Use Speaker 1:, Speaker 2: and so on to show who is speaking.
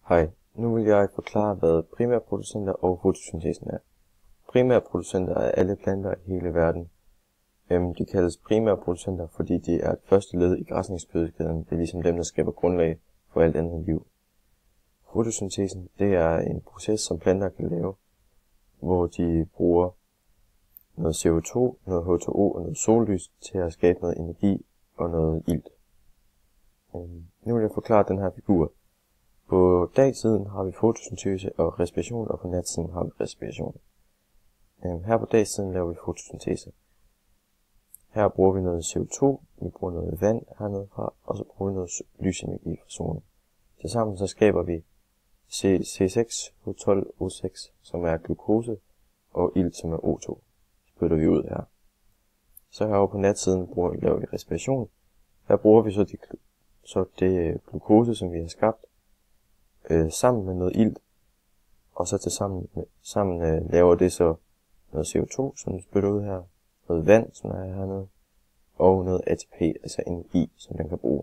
Speaker 1: Hej, nu vil jeg forklare, hvad primærproducenter og fotosyntesen er. Primærproducenter er alle planter i hele verden. De kaldes primærproducenter, fordi de er et første led i græsningsfødekæden. Det er ligesom dem, der skaber grundlag for alt andet liv. Fotosyntesen, det er en proces, som planter kan lave, hvor de bruger noget CO2, noget H2O og noget sollys til at skabe noget energi og noget ilt. Nu vil jeg forklare den her figur. På dagsiden har vi fotosyntese og respiration, og på natsiden har vi respiration. Her på dagsiden laver vi fotosyntese. Her bruger vi noget CO2, vi bruger noget vand hernede fra, og så bruger vi noget lysenergi fra solen. Tilsammen så skaber vi C6H12O6, som er glukose, og ilt, som er O2. Spytter vi ud her. Så herovre på natsiden laver vi respiration. Her bruger vi så det glukose, som vi har skabt, sammen med noget ilt, og så sammen laver det så noget CO2, som vi spytter ud her, noget vand, som er hernede, og noget ATP, altså energi, som den kan bruge.